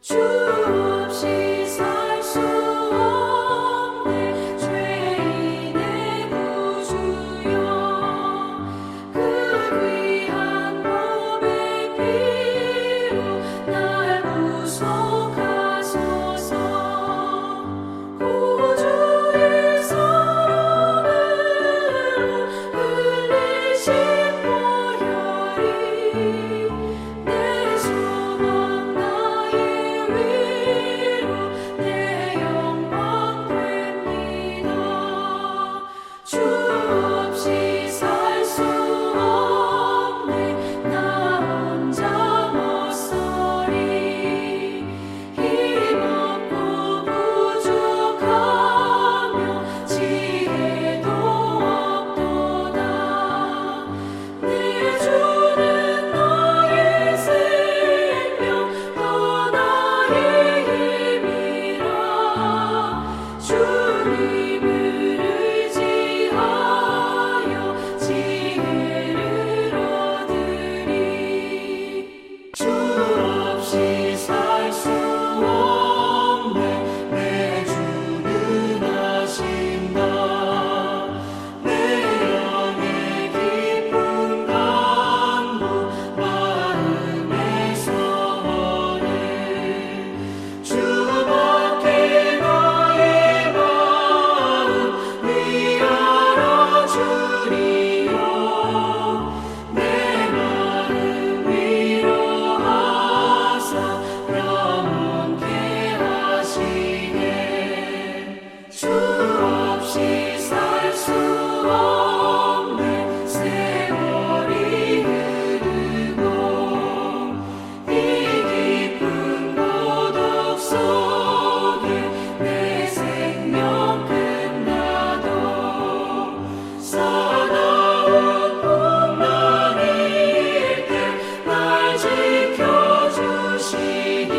주 없이 살 수 없네. 죄인의 구주여, 그 귀한 보배 피로 날 구속하소서. 구주의 사랑으로 흘리신 보혈이 내 소망 나의 위로 내 영광 됩니다. 주 없이 살 수 없네. 나 혼자 못 서리. 힘없고 부족하며 지혜도 없도다. 내 주는 나의 생명 또 나의 힘이라. 주님을 의지하여 지혜를 얻으리. 주 없이 살 수 없네. 내 주는 아신다. 내 영의 깊은 간구 마음의 소원을 주밖에 나의 마음 위하여 주리요. 내 마음 위로하사 영원케 하시네. 주 없이 살 수 없네. 세월이 흐르고 이 깊은 고독 속에 내 생명 끝나도 사나운 풍랑일 때 날 지켜주시니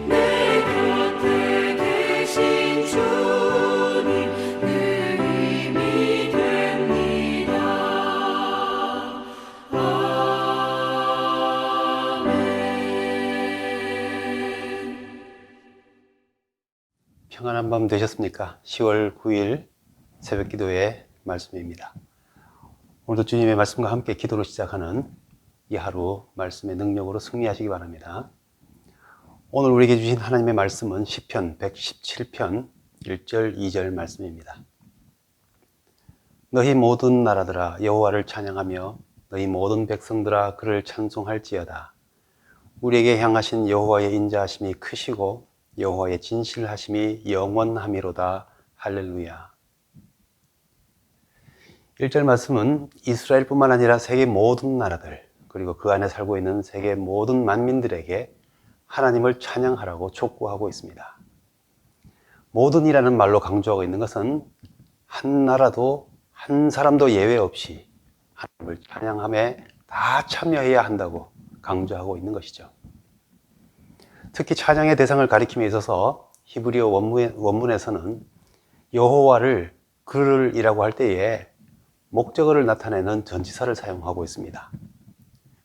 내 곁에 계신 주님 늘 힘이 됩니다. 아멘. 평안한 밤 되셨습니까? 10월 9일 새벽 기도의 말씀입니다. 오늘도 주님의 말씀과 함께 기도로 시작하는 이 하루 말씀의 능력으로 승리하시기 바랍니다. 오늘 우리에게 주신 하나님의 말씀은 시편 117편 1절 2절 말씀입니다. 너희 모든 나라들아 여호와를 찬양하며 너희 모든 백성들아 그를 찬송할지어다. 우리에게 향하신 여호와의 인자하심이 크시고 여호와의 진실하심이 영원하미로다. 할렐루야. 1절 말씀은 이스라엘뿐만 아니라 세계 모든 나라들 그리고 그 안에 살고 있는 세계 모든 만민들에게 하나님을 찬양하라고 촉구하고 있습니다. 모든이라는 말로 강조하고 있는 것은 한 나라도 한 사람도 예외 없이 하나님을 찬양함에 다 참여해야 한다고 강조하고 있는 것이죠. 특히 찬양의 대상을 가리킴에 있어서 히브리어 원문에서는 여호와를 그를이라고 할 때에 목적어를 나타내는 전치사를 사용하고 있습니다.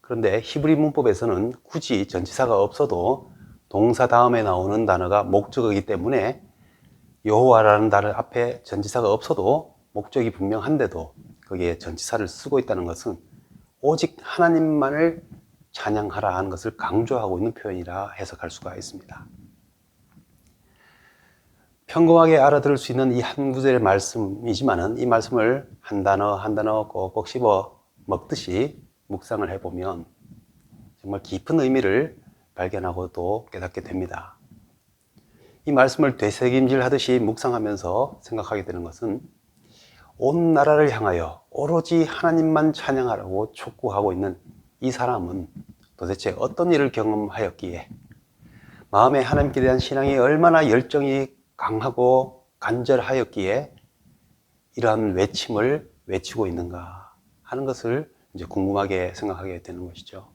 그런데 히브리 문법에서는 굳이 전치사가 없어도 동사 다음에 나오는 단어가 목적어이기 때문에 여호와라는 단어 앞에 전치사가 없어도 목적이 분명한데도 거기에 전치사를 쓰고 있다는 것은 오직 하나님만을 찬양하라 하는 것을 강조하고 있는 표현이라 해석할 수가 있습니다. 평범하게 알아들을 수 있는 이 한 구절의 말씀이지만은 이 말씀을 한 단어 한 단어 꼭꼭 씹어 먹듯이 묵상을 해보면 정말 깊은 의미를 발견하고 또 깨닫게 됩니다. 이 말씀을 되새김질 하듯이 묵상하면서 생각하게 되는 것은 온 나라를 향하여 오로지 하나님만 찬양하라고 촉구하고 있는 이 사람은 도대체 어떤 일을 경험하였기에 마음에 하나님께 대한 신앙이 얼마나 열정이 강하고 간절하였기에 이러한 외침을 외치고 있는가 하는 것을 이제 궁금하게 생각하게 되는 것이죠.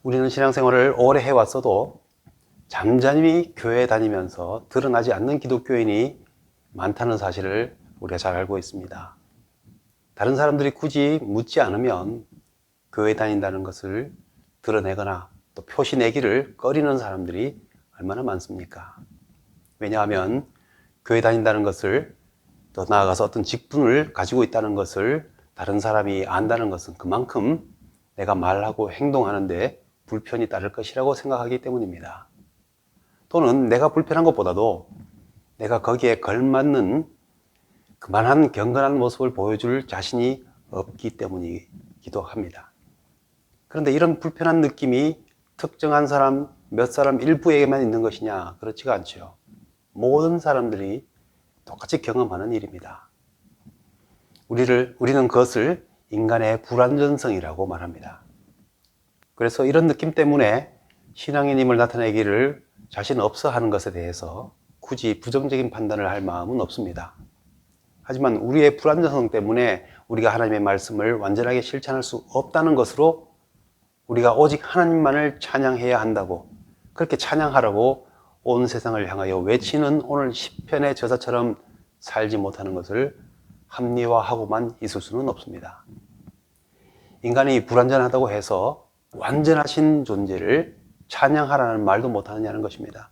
우리는 신앙생활을 오래 해왔어도 잠잠히 교회 다니면서 드러나지 않는 기독교인이 많다는 사실을 우리가 잘 알고 있습니다. 다른 사람들이 굳이 묻지 않으면 교회 다닌다는 것을 드러내거나 또 표시 내기를 꺼리는 사람들이 얼마나 많습니까? 왜냐하면 교회 다닌다는 것을, 더 나아가서 어떤 직분을 가지고 있다는 것을 다른 사람이 안다는 것은 그만큼 내가 말하고 행동하는데 불편이 따를 것이라고 생각하기 때문입니다. 또는 내가 불편한 것보다도 내가 거기에 걸맞는 그만한 경건한 모습을 보여줄 자신이 없기 때문이기도 합니다. 그런데 이런 불편한 느낌이 특정한 사람, 몇 사람 일부에게만 있는 것이냐? 그렇지가 않죠. 모든 사람들이 똑같이 경험하는 일입니다. 우리는 그것을 인간의 불완전성이라고 말합니다. 그래서 이런 느낌 때문에 신앙인 힘을 나타내기를 자신 없어 하는 것에 대해서 굳이 부정적인 판단을 할 마음은 없습니다. 하지만 우리의 불완전성 때문에 우리가 하나님의 말씀을 완전하게 실천할 수 없다는 것으로 우리가 오직 하나님만을 찬양해야 한다고, 그렇게 찬양하라고 온 세상을 향하여 외치는 오늘 시편의 저자처럼 살지 못하는 것을 합리화하고만 있을 수는 없습니다. 인간이 불완전하다고 해서 완전하신 존재를 찬양하라는 말도 못하느냐는 것입니다.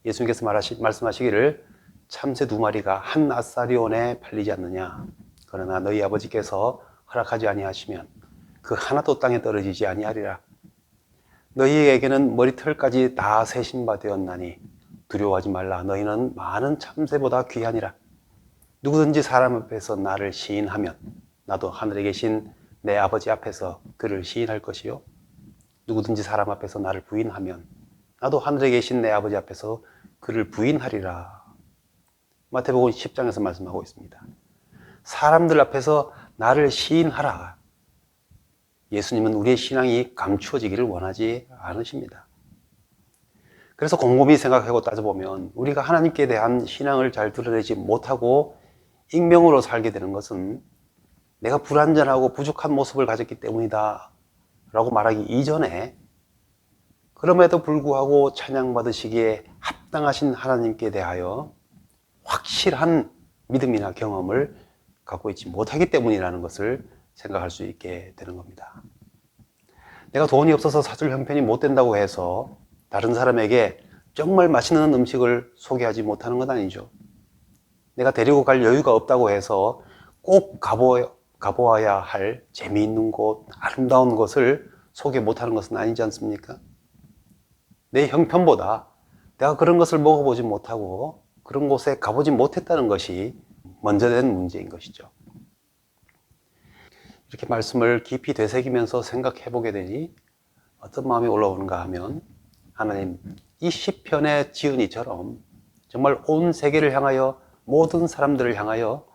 예수님께서 말씀하시기를 참새 2마리가 한 아사리온에 팔리지 않느냐. 그러나 너희 아버지께서 허락하지 아니하시면 그 하나도 땅에 떨어지지 아니하리라. 너희에게는 머리털까지 다 세신 바 되었나니 두려워하지 말라. 너희는 많은 참새보다 귀하니라. 누구든지 사람 앞에서 나를 시인하면 나도 하늘에 계신 내 아버지 앞에서 그를 시인할 것이요. 누구든지 사람 앞에서 나를 부인하면 나도 하늘에 계신 내 아버지 앞에서 그를 부인하리라. 마태복음 10장에서 말씀하고 있습니다. 사람들 앞에서 나를 시인하라. 예수님은 우리의 신앙이 감추어지기를 원하지 않으십니다. 그래서 곰곰이 생각하고 따져보면 우리가 하나님께 대한 신앙을 잘 드러내지 못하고 익명으로 살게 되는 것은 내가 불완전하고 부족한 모습을 가졌기 때문이다 라고 말하기 이전에, 그럼에도 불구하고 찬양받으시기에 합당하신 하나님께 대하여 확실한 믿음이나 경험을 갖고 있지 못하기 때문이라는 것을 생각할 수 있게 되는 겁니다. 내가 돈이 없어서 사줄 형편이 못 된다고 해서 다른 사람에게 정말 맛있는 음식을 소개하지 못하는 건 아니죠. 내가 데리고 갈 여유가 없다고 해서 꼭 가보아야 할 재미있는 곳, 아름다운 곳을 소개 못하는 것은 아니지 않습니까? 내 형편보다 내가 그런 것을 먹어보지 못하고 그런 곳에 가보지 못했다는 것이 먼저 된 문제인 것이죠. 이렇게 말씀을 깊이 되새기면서 생각해 보게 되니 어떤 마음이 올라오는가 하면, 하나님, 이 시편의 지은이처럼 정말 온 세계를 향하여, 모든 사람들을 향하여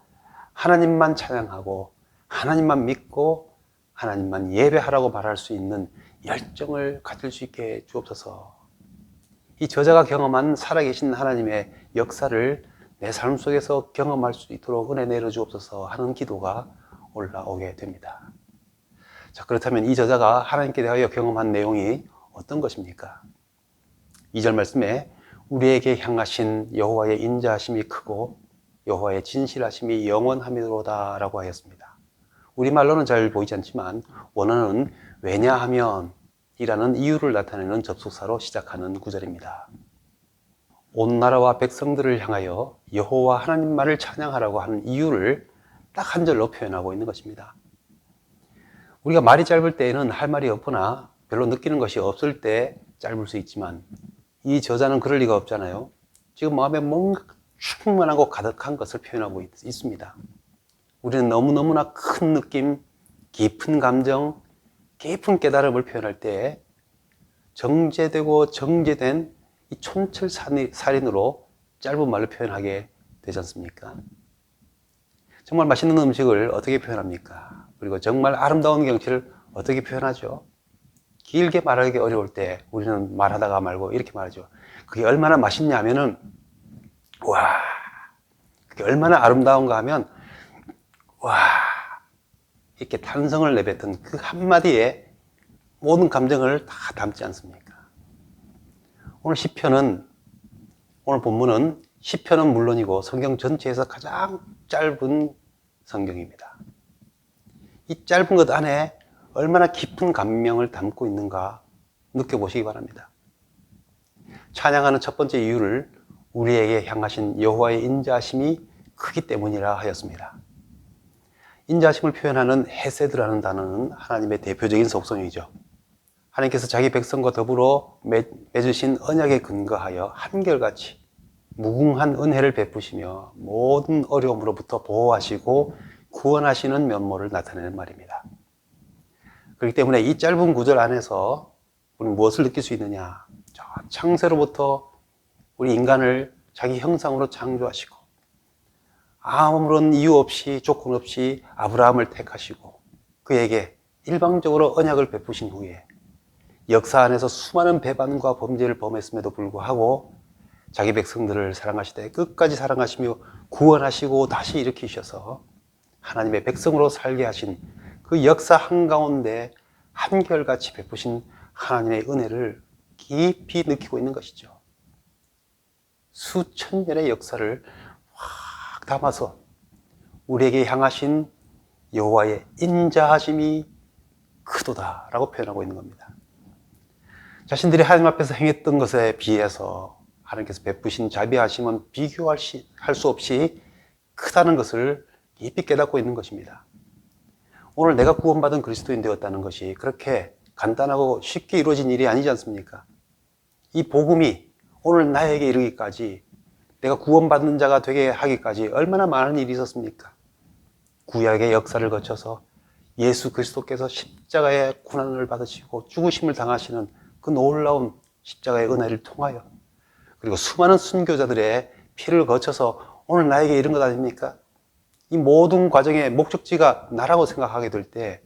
하나님만 찬양하고 하나님만 믿고 하나님만 예배하라고 말할 수 있는 열정을 가질 수 있게 주옵소서. 이 저자가 경험한 살아계신 하나님의 역사를 내 삶 속에서 경험할 수 있도록 은혜 내려 주옵소서 하는 기도가 올라오게 됩니다. 자, 그렇다면 이 저자가 하나님께 대하여 경험한 내용이 어떤 것입니까? 2절 말씀에 우리에게 향하신 여호와의 인자하심이 크고 여호와의 진실하심이 영원하미로다 라고 하였습니다. 우리말로는 잘 보이지 않지만 원어는 왜냐하면 이라는 이유를 나타내는 접속사로 시작하는 구절입니다. 온 나라와 백성들을 향하여 여호와 하나님만을 찬양하라고 하는 이유를 딱 한 절로 표현하고 있는 것입니다. 우리가 말이 짧을 때에는 할 말이 없거나 별로 느끼는 것이 없을 때 짧을 수 있지만 이 저자는 그럴 리가 없잖아요. 지금 마음에 뭔가 충만하고 가득한 것을 표현하고 있습니다. 우리는 너무너무나 큰 느낌, 깊은 감정, 깊은 깨달음을 표현할 때 정제되고 정제된 이 촌철살인으로 짧은 말로 표현하게 되지 않습니까? 정말 맛있는 음식을 어떻게 표현합니까? 그리고 정말 아름다운 경치를 어떻게 표현하죠? 길게 말하기 어려울 때 우리는 말하다가 말고 이렇게 말하죠. 그게 얼마나 맛있냐 하면은 와, 그게 얼마나 아름다운가 하면 와, 이렇게 탄성을 내뱉은 그 한마디에 모든 감정을 다 담지 않습니까? 오늘 본문은 시편은 물론이고 성경 전체에서 가장 짧은 성경입니다. 이 짧은 것 안에 얼마나 깊은 감명을 담고 있는가 느껴보시기 바랍니다. 찬양하는 첫 번째 이유를 우리에게 향하신 여호와의 인자하심이 크기 때문이라 하였습니다. 인자하심을 표현하는 헤세드라는 단어는 하나님의 대표적인 속성이죠. 하나님께서 자기 백성과 더불어 맺으신 언약에 근거하여 한결같이 무궁한 은혜를 베푸시며 모든 어려움으로부터 보호하시고 구원하시는 면모를 나타내는 말입니다. 그렇기 때문에 이 짧은 구절 안에서 우리는 무엇을 느낄 수 있느냐? 창세로부터 우리 인간을 자기 형상으로 창조하시고 아무런 이유 없이 조건 없이 아브라함을 택하시고 그에게 일방적으로 언약을 베푸신 후에 역사 안에서 수많은 배반과 범죄를 범했음에도 불구하고 자기 백성들을 사랑하시되 끝까지 사랑하시며 구원하시고 다시 일으키셔서 하나님의 백성으로 살게 하신 그 역사 한가운데 한결같이 베푸신 하나님의 은혜를 깊이 느끼고 있는 것이죠. 수천 년의 역사를 확 담아서 우리에게 향하신 여호와의 인자하심이 크도다라고 표현하고 있는 겁니다. 자신들이 하나님 앞에서 행했던 것에 비해서 하나님께서 베푸신 자비하심은 비교할 수 없이 크다는 것을 깊이 깨닫고 있는 것입니다. 오늘 내가 구원받은 그리스도인 되었다는 것이 그렇게 간단하고 쉽게 이루어진 일이 아니지 않습니까? 이 복음이 오늘 나에게 이르기까지 내가 구원받는 자가 되게 하기까지 얼마나 많은 일이 있었습니까? 구약의 역사를 거쳐서 예수 그리스도께서 십자가의 고난을 받으시고 죽으심을 당하시는 그 놀라운 십자가의 은혜를 통하여 그리고 수많은 순교자들의 피를 거쳐서 오늘 나에게 이른 것 아닙니까? 이 모든 과정의 목적지가 나라고 생각하게 될 때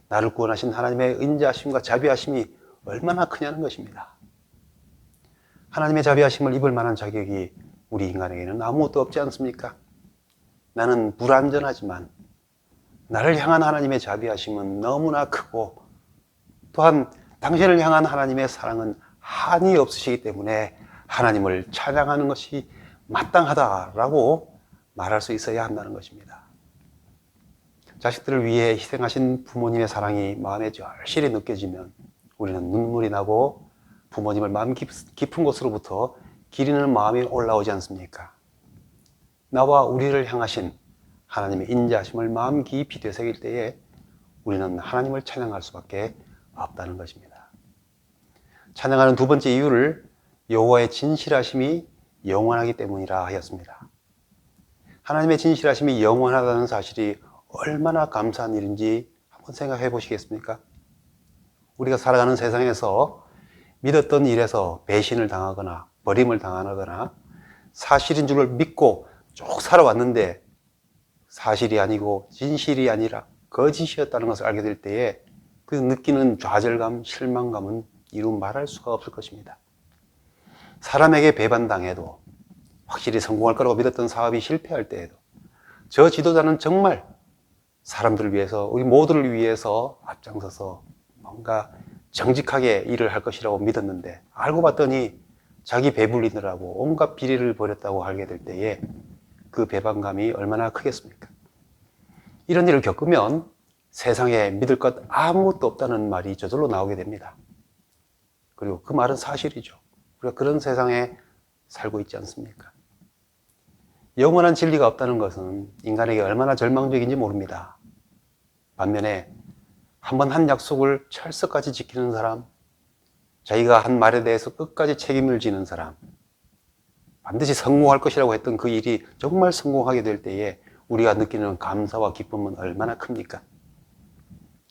나를 구원하신 하나님의 인자하심과 자비하심이 얼마나 크냐는 것입니다. 하나님의 자비하심을 입을 만한 자격이 우리 인간에게는 아무것도 없지 않습니까? 나는 불완전하지만 나를 향한 하나님의 자비하심은 너무나 크고 또한 당신을 향한 하나님의 사랑은 한이 없으시기 때문에 하나님을 찬양하는 것이 마땅하다라고 말할 수 있어야 한다는 것입니다. 자식들을 위해 희생하신 부모님의 사랑이 마음에 절실히 느껴지면 우리는 눈물이 나고 부모님을 마음 깊은 곳으로부터 기리는 마음이 올라오지 않습니까? 나와 우리를 향하신 하나님의 인자하심을 마음 깊이 되새길 때에 우리는 하나님을 찬양할 수밖에 없다는 것입니다. 찬양하는 두 번째 이유를 여호와의 진실하심이 영원하기 때문이라 하였습니다. 하나님의 진실하심이 영원하다는 사실이 얼마나 감사한 일인지 한번 생각해 보시겠습니까? 우리가 살아가는 세상에서 믿었던 일에서 배신을 당하거나 버림을 당하거나 사실인 줄 믿고 쭉 살아왔는데 사실이 아니고 진실이 아니라 거짓이었다는 것을 알게 될 때에 그 느끼는 좌절감, 실망감은 이루 말할 수가 없을 것입니다. 사람에게 배반당해도 확실히 성공할 거라고 믿었던 사업이 실패할 때에도 저 지도자는 정말 사람들을 위해서 우리 모두를 위해서 앞장서서 뭔가 정직하게 일을 할 것이라고 믿었는데 알고 봤더니 자기 배불리느라고 온갖 비리를 벌였다고 알게 될 때에 그 배반감이 얼마나 크겠습니까? 이런 일을 겪으면 세상에 믿을 것 아무것도 없다는 말이 저절로 나오게 됩니다. 그리고 그 말은 사실이죠. 우리가 그런 세상에 살고 있지 않습니까? 영원한 진리가 없다는 것은 인간에게 얼마나 절망적인지 모릅니다. 반면에 한번 한 약속을 철석같이 지키는 사람, 자기가 한 말에 대해서 끝까지 책임을 지는 사람, 반드시 성공할 것이라고 했던 그 일이 정말 성공하게 될 때에 우리가 느끼는 감사와 기쁨은 얼마나 큽니까?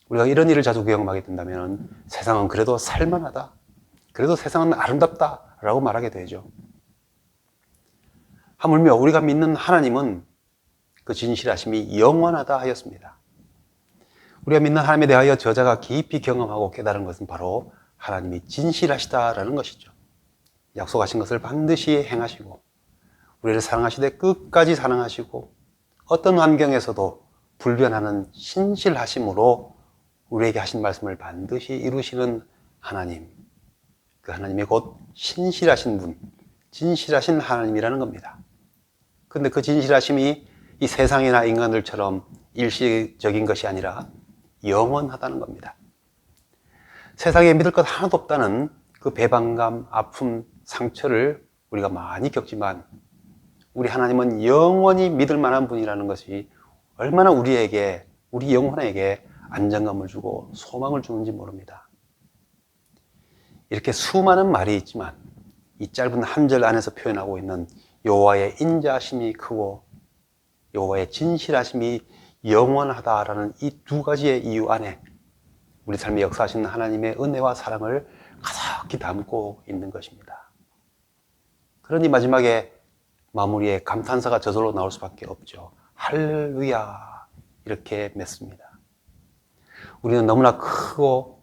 우리가 이런 일을 자주 경험하게 된다면 세상은 그래도 살만하다, 그래도 세상은 아름답다 라고 말하게 되죠. 하물며 우리가 믿는 하나님은 그 진실하심이 영원하다 하였습니다. 우리가 믿는 하나님에 대하여 저자가 깊이 경험하고 깨달은 것은 바로 하나님이 진실하시다라는 것이죠. 약속하신 것을 반드시 행하시고 우리를 사랑하시되 끝까지 사랑하시고 어떤 환경에서도 불변하는 신실하심으로 우리에게 하신 말씀을 반드시 이루시는 하나님, 그 하나님이 곧 신실하신 분, 진실하신 하나님이라는 겁니다. 그런데 그 진실하심이 이 세상이나 인간들처럼 일시적인 것이 아니라 영원하다는 겁니다. 세상에 믿을 것 하나도 없다는 그 배반감, 아픔, 상처를 우리가 많이 겪지만 우리 하나님은 영원히 믿을 만한 분이라는 것이 얼마나 우리에게, 우리 영혼에게 안정감을 주고 소망을 주는지 모릅니다. 이렇게 수많은 말이 있지만 이 짧은 한 절 안에서 표현하고 있는 여호와의 인자하심이 크고 여호와의 진실하심이 영원하다라는 이 두 가지의 이유 안에 우리 삶에 역사하시는 하나님의 은혜와 사랑을 가득히 담고 있는 것입니다. 그러니 마지막에 마무리에 감탄사가 저절로 나올 수밖에 없죠. 할렐루야, 이렇게 맺습니다. 우리는 너무나 크고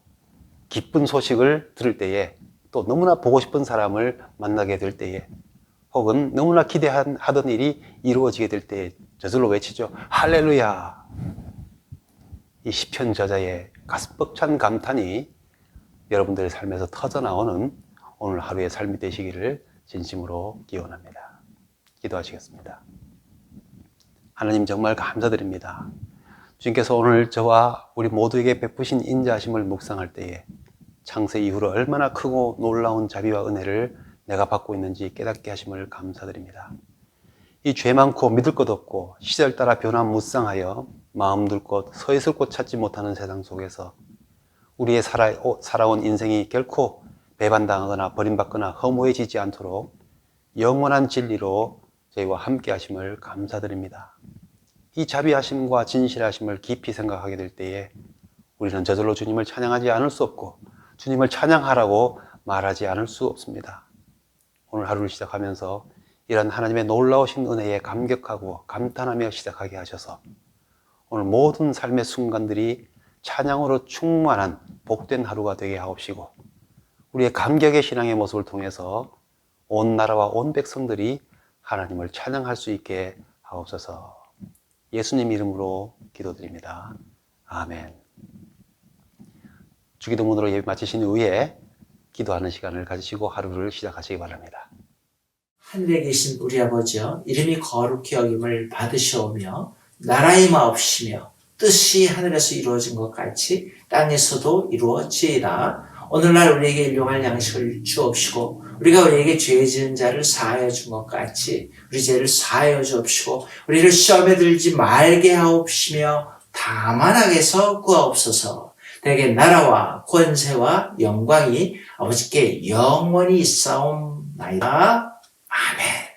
기쁜 소식을 들을 때에, 또 너무나 보고 싶은 사람을 만나게 될 때에, 혹은 너무나 기대하던 일이 이루어지게 될 때에 저절로 외치죠. 할렐루야. 이 시편 저자의 가슴 벅찬 감탄이 여러분들의 삶에서 터져나오는 오늘 하루의 삶이 되시기를 진심으로 기원합니다. 기도하시겠습니다. 하나님, 정말 감사드립니다. 주님께서 오늘 저와 우리 모두에게 베푸신 인자하심을 묵상할 때에 창세 이후로 얼마나 크고 놀라운 자비와 은혜를 내가 받고 있는지 깨닫게 하심을 감사드립니다. 이 죄 많고 믿을 것 없고 시절 따라 변화무쌍하여 마음 둘 곳, 서 있을 곳 찾지 못하는 세상 속에서 우리의 살아온 인생이 결코 배반당하거나 버림받거나 허무해지지 않도록 영원한 진리로 저희와 함께 하심을 감사드립니다. 이 자비하심과 진실하심을 깊이 생각하게 될 때에 우리는 저절로 주님을 찬양하지 않을 수 없고 주님을 찬양하라고 말하지 않을 수 없습니다. 오늘 하루를 시작하면서 이런 하나님의 놀라우신 은혜에 감격하고 감탄하며 시작하게 하셔서 오늘 모든 삶의 순간들이 찬양으로 충만한 복된 하루가 되게 하옵시고 우리의 감격의 신앙의 모습을 통해서 온 나라와 온 백성들이 하나님을 찬양할 수 있게 하옵소서. 예수님 이름으로 기도드립니다. 아멘. 주기도문으로 예배 마치신 후에 기도하는 시간을 가지시고 하루를 시작하시기 바랍니다. 하늘에 계신 우리 아버지여, 이름이 거룩히 여김을 받으시오며 나라의 마옵시며 뜻이 하늘에서 이루어진 것 같이 땅에서도 이루어지이다. 오늘날 우리에게 일용할 양식을 주옵시고 우리가 우리에게 죄 지은 자를 사하여 준 것 같이 우리 죄를 사하여 주옵시고 우리를 시험에 들지 말게 하옵시며 다만 악에서 구하옵소서. 내게 나라와 권세와 영광이 아버지께 영원히 있사옵나이다. 아멘.